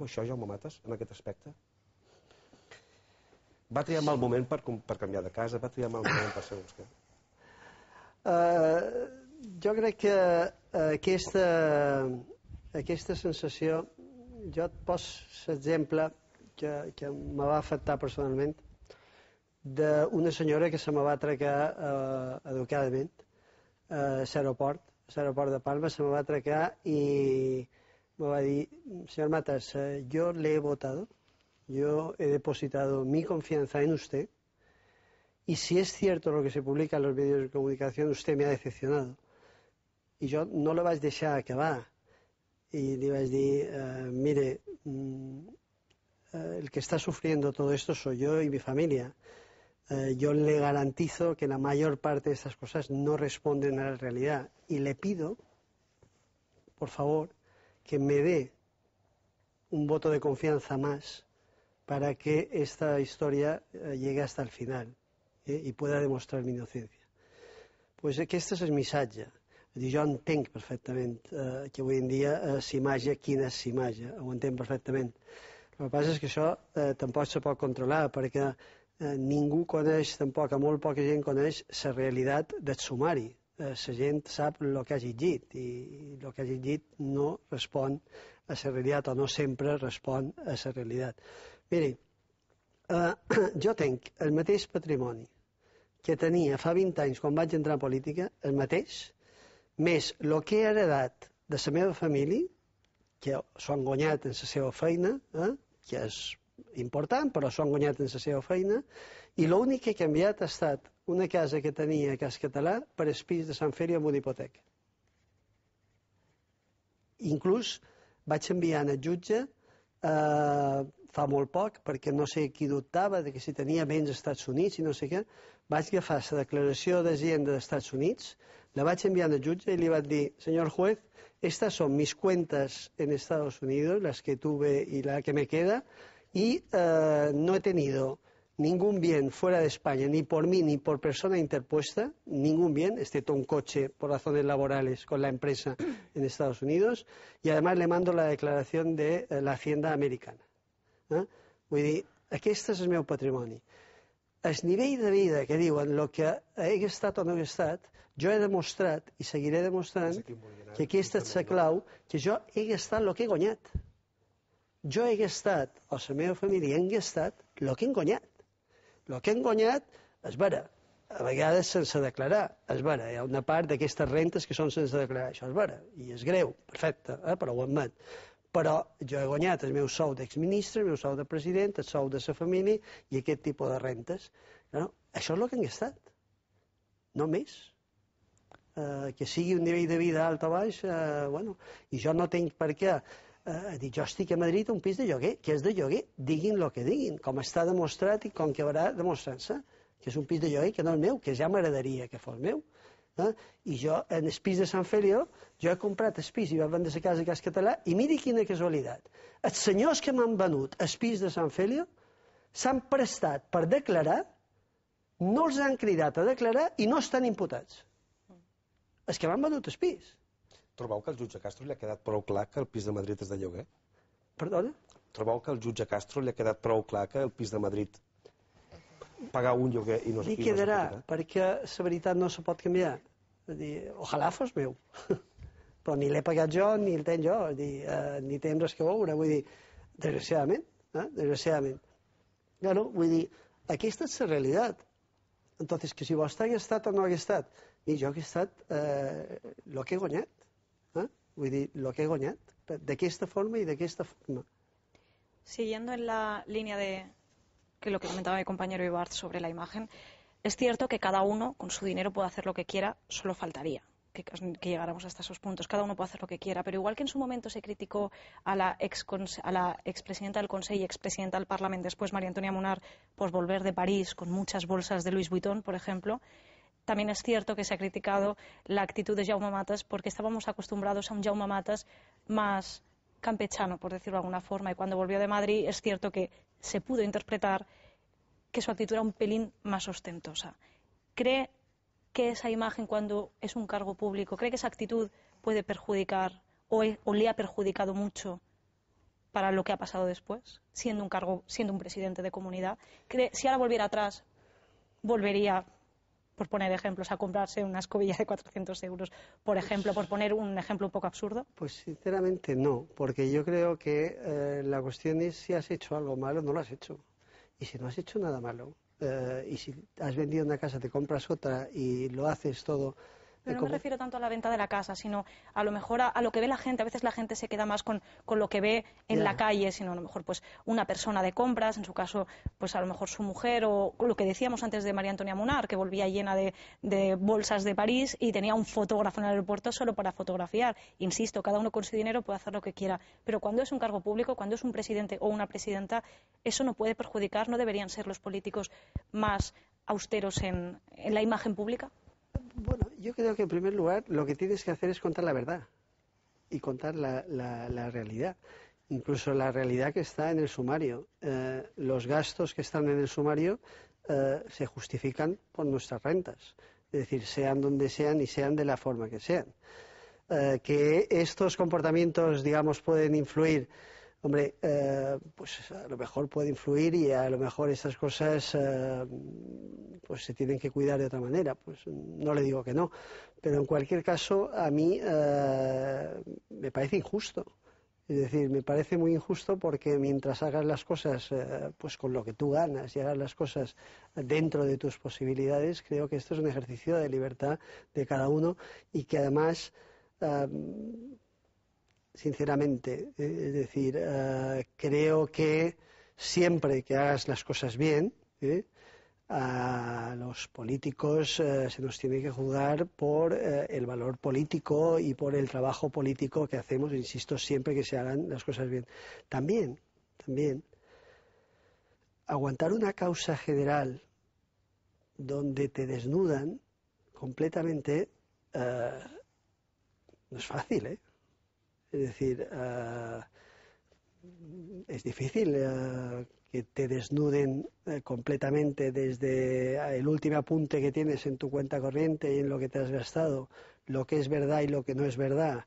Això, Jaume Matas, en aquest aspecte? Va triar mal moment per canviar de casa, va triar mal moment per segons què? Jo crec que aquesta sensació, jo et poso l'exemple que me va afectar personalment d'una senyora que se me va atracar educadament a l'aeroport de Palma, se me va atracar y me va a decir, señor Matas, yo le he votado, yo he depositado mi confianza en usted y si es cierto lo que se publica en los medios de comunicación, usted me ha decepcionado. Y yo no lo vaig deixar acabar y le vaig dir, mire, el que está sufriendo todo esto soy yo y mi familia. Yo le garantizo que la mayor parte de estas cosas no responden a la realidad y le pido, por favor, que me dé un voto de confianza más para que esta historia llegue hasta el final y pueda demostrar mi inocencia. Pues aquest és el missatge. Jo entenc perfectament que avui en dia s'imatge quina és s'imatge, ho entenc perfectament. El que passa és que això tampoc se pot controlar perquè ningú coneix, tampoc, molt poca gent coneix la realitat del sumari. La gent sap el que ha llegit i el que ha llegit no respon a la realitat o no sempre respon a la realitat. Miri, jo tenc el mateix patrimoni que tenia fa 20 anys quan vaig entrar en política, el mateix, més el que he heredat de la meva família, que s'ho han guanyat en la seva feina, que és important, però s'ho han guanyat en la seva feina, i l'únic que he canviat ha estat una casa que tenia a Cas Català per el pis de Sant Feri amb una hipoteca. Inclús vaig enviar al jutge fa molt poc, perquè no sé qui dubtava de que si tenia béns als Estats Units i no sé què, vaig agafar la declaració d'Hacienda dels Estats Units, la vaig enviar al jutge i li vaig dir, senyor juez, estas son mis cuentas en Estados Unidos, las que tuve y la que me queda, y no he tenido ningún bien fuera de España, ni por mí ni por persona interpuesta, ningún bien, excepto un coche por razones laborales con la empresa en Estados Unidos, y además le mando la declaración de la Hacienda americana. Vull dir, aquest és el meu patrimoni. El nivell de vida que diuen, el que he gastat o no he gastat, jo he demostrat i seguiré demostrant que aquesta és la clau, que jo he gastat el que he guanyat. Jo he gastat, o la meva família hem gastat, el que hem guanyat. El que hem guanyat és vera, a vegades sense declarar, és vera, hi ha una part d'aquestes rentes que són sense declarar, això és vera, i és greu, perfecte, però ho admet. Però jo he guanyat el meu sou d'exministre, el meu sou de president, el sou de la família i aquest tipus de rentes. Això és el que hem gastat, no més. Que sigui un nivell de vida alt o baix, bueno, i jo no tinc per què dir, jo estic a Madrid a un pis de lloguer, que és de lloguer, diguin el que diguin, com està demostrat i com acabarà demostrant-se, que és un pis de lloguer que no és meu, que ja m'agradaria que fos meu. I jo, en el pis de Sant Feliu, jo he comprat el pis i vaig vendre la casa a Cas Català i miri quina casualitat. Els senyors que m'han venut el pis de Sant Feliu s'han prestat per declarar, no els han cridat a declarar i no estan imputats. Els que m'han venut el pis. Trobeu que al jutge Castro li ha quedat prou clar que el pis de Madrid és de lloguer? Perdona? Trobeu que al jutge Castro li ha quedat prou clar que el pis de Madrid pagar un lloguer i no li quedarà, perquè la veritat no se pot canviar. Ojalà fos meu. Però ni l'he pagat jo, ni el tenc jo, ni té res que veure. Vull dir, desgraciadament, desgraciadament. Vull dir, aquesta és la realitat. Entonces, que si vostè ha estat o no ha estat, i jo he estat el que he guanyat. Vull dir, el que he guanyat, d'aquesta forma i d'aquesta forma. Siguiendo en la línea de que lo que comentaba mi compañero Ibart sobre la imagen, es cierto que cada uno con su dinero puede hacer lo que quiera, solo faltaría que llegáramos hasta esos puntos. Cada uno puede hacer lo que quiera, pero igual que en su momento se criticó a la expresidenta del Consejo y expresidenta del Parlamento, después María Antonia Munar, por volver de París con muchas bolsas de Louis Vuitton, por ejemplo, también es cierto que se ha criticado la actitud de Jaume Matas porque estábamos acostumbrados a un Jaume Matas más campechano, por decirlo de alguna forma, y cuando volvió de Madrid es cierto que se pudo interpretar que su actitud era un pelín más ostentosa. ¿Cree que esa imagen, cuando es un cargo público, cree que esa actitud puede perjudicar o le ha perjudicado mucho para lo que ha pasado después, siendo un presidente de comunidad. Si ahora volviera atrás, volvería, por poner ejemplos, a comprarse una escobilla de 400 euros, por ejemplo, por poner un ejemplo un poco absurdo. Pues sinceramente no, porque yo creo que la cuestión es si has hecho algo malo, no lo has hecho. Y si no has hecho nada malo, y si has vendido una casa, te compras otra y lo haces todo... Pero no me refiero tanto a la venta de la casa, sino a lo mejor a lo que ve la gente. A veces la gente se queda más con lo que ve en la calle, sino a lo mejor pues una persona de compras, en su caso pues a lo mejor su mujer, o lo que decíamos antes de María Antonia Munar, que volvía llena de bolsas de París y tenía un fotógrafo en el aeropuerto solo para fotografiar. Insisto, cada uno con su dinero puede hacer lo que quiera, pero cuando es un cargo público, cuando es un presidente o una presidenta, eso no puede perjudicar. ¿No deberían ser los políticos más austeros en la imagen pública? Bueno, yo creo que en primer lugar lo que tienes que hacer es contar la verdad y contar la realidad, incluso la realidad que está en el sumario. Los gastos que están en el sumario se justifican por nuestras rentas, es decir, sean donde sean y sean de la forma que sean. Que estos comportamientos, digamos, pueden influir. Hombre, pues a lo mejor puede influir y a lo mejor estas cosas pues se tienen que cuidar de otra manera. Pues no le digo que no, pero en cualquier caso a mí me parece injusto. Es decir, me parece muy injusto porque mientras hagas las cosas pues con lo que tú ganas y hagas las cosas dentro de tus posibilidades, creo que esto es un ejercicio de libertad de cada uno y que además... sinceramente, es decir, creo que siempre que hagas las cosas bien, a los políticos se nos tiene que juzgar por el valor político y por el trabajo político que hacemos, insisto, siempre que se hagan las cosas bien. También, aguantar una causa general donde te desnudan completamente no es fácil, ¿eh? Es decir, es difícil que te desnuden completamente desde el último apunte que tienes en tu cuenta corriente y en lo que te has gastado, lo que es verdad y lo que no es verdad,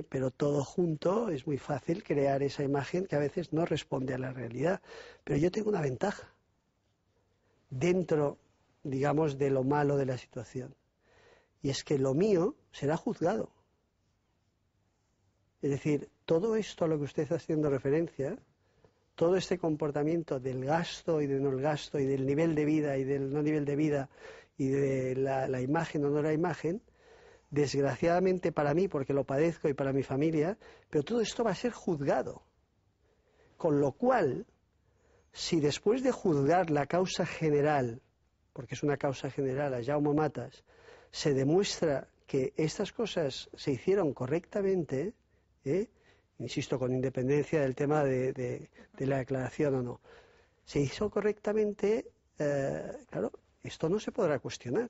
pero todo junto es muy fácil crear esa imagen que a veces no responde a la realidad. Pero yo tengo una ventaja dentro, digamos, de lo malo de la situación, y es que lo mío será juzgado. Es decir, todo esto a lo que usted está haciendo referencia, todo este comportamiento del gasto y del no gasto y del nivel de vida y del no nivel de vida y de la imagen o no la imagen, desgraciadamente para mí, porque lo padezco y para mi familia, pero todo esto va a ser juzgado. Con lo cual, si después de juzgar la causa general, porque es una causa general, a Jaume Matas, se demuestra que estas cosas se hicieron correctamente, insisto, con independencia del tema de la declaración o no, se hizo correctamente, claro, esto no se podrá cuestionar.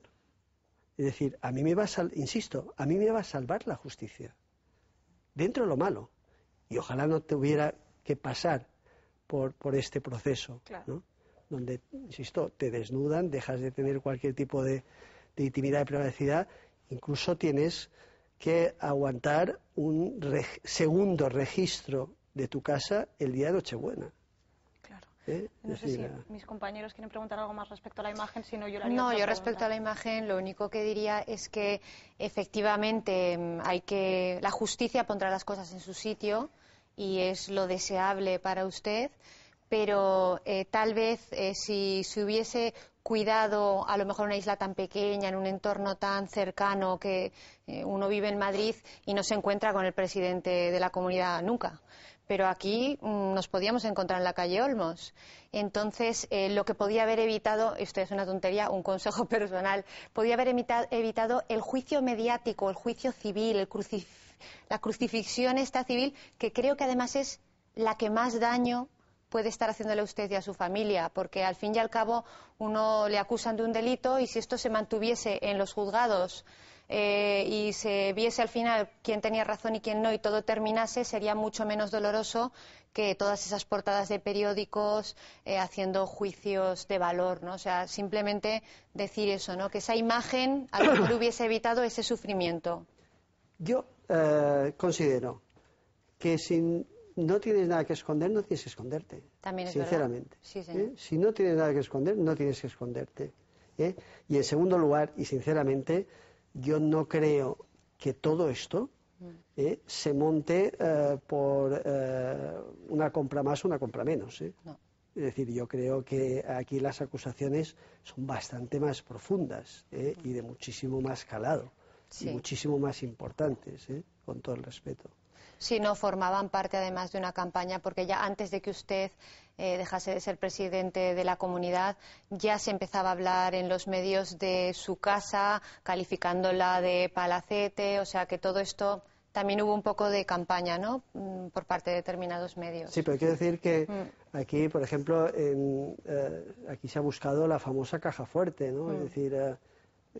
Es decir, a mí me va a salvar la justicia, dentro de lo malo, y ojalá no tuviera que pasar por este proceso, claro, ¿no? Donde, insisto, te desnudan, dejas de tener cualquier tipo de intimidad y privacidad, incluso tienes que aguantar un segundo registro de tu casa el día de Nochebuena. Claro. No sé si mis compañeros quieren preguntar algo más respecto a la imagen, si no yo le haría otra yo pregunta. respecto a la imagen lo único que diría es que efectivamente la justicia pondrá las cosas en su sitio y es lo deseable para usted, pero tal vez si se hubiese cuidado a lo mejor una isla tan pequeña, en un entorno tan cercano, que uno vive en Madrid y no se encuentra con el presidente de la comunidad nunca. Pero aquí nos podíamos encontrar en la calle Olmos. Entonces, lo que podía haber evitado, esto es una tontería, un consejo personal, podía haber evitado el juicio mediático, el juicio civil, la crucifixión esta civil, que creo que además es la que más daño puede estar haciéndole a usted y a su familia, porque al fin y al cabo uno le acusan de un delito y si esto se mantuviese en los juzgados y se viese al final quién tenía razón y quién no y todo terminase, sería mucho menos doloroso que todas esas portadas de periódicos haciendo juicios de valor, ¿no? O sea, simplemente decir eso, ¿no? Que esa imagen a lo mejor hubiese evitado ese sufrimiento. Yo considero que sin no tienes nada que esconder, no tienes que esconderte. También es sinceramente. verdad. Sí, señor. Si no tienes nada que esconder, no tienes que esconderte. Y en segundo lugar, y sinceramente, yo no creo que todo esto se monte por una compra más o una compra menos. No. Es decir, yo creo que aquí las acusaciones son bastante más profundas y de muchísimo más calado, Sí. y muchísimo más importantes, con todo el respeto. Sí, no, formaban parte además de una campaña, porque ya antes de que usted dejase de ser presidente de la comunidad, ya se empezaba a hablar en los medios de su casa, calificándola de palacete, o sea que todo esto también hubo un poco de campaña, ¿no?, por parte de determinados medios. Sí, pero quiero decir que aquí, por ejemplo, aquí se ha buscado la famosa caja fuerte, ¿no? Es decir,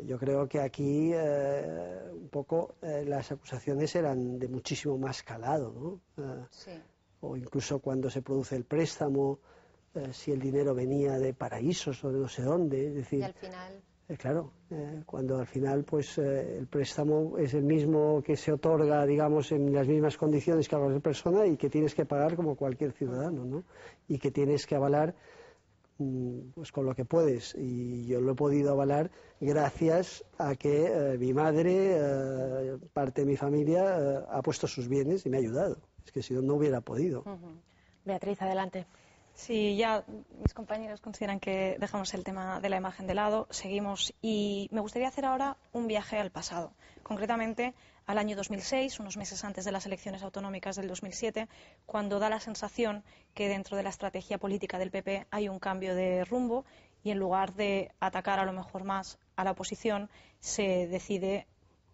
yo creo que aquí un poco las acusaciones eran de muchísimo más calado, ¿no? Sí. O incluso cuando se produce el préstamo, si el dinero venía de paraísos o de no sé dónde, es decir, Y al final... claro, cuando al final pues el préstamo es el mismo que se otorga, digamos, en las mismas condiciones que a cualquier persona y que tienes que pagar como cualquier ciudadano, ¿no? Y que tienes que avalar pues con lo que puedes, y yo lo he podido avalar gracias a que mi madre, parte de mi familia, ha puesto sus bienes y me ha ayudado. Es que si no, no hubiera podido. Beatriz, adelante. Si ya mis compañeros consideran que dejamos el tema de la imagen de lado, seguimos, y me gustaría hacer ahora un viaje al pasado, concretamente al año 2006, unos meses antes de las elecciones autonómicas del 2007, cuando da la sensación que dentro de la estrategia política del PP hay un cambio de rumbo y en lugar de atacar a lo mejor más a la oposición, se decide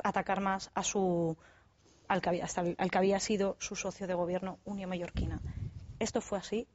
atacar más a al que había sido su socio de gobierno, Unión Mallorquina. ¿Esto fue así?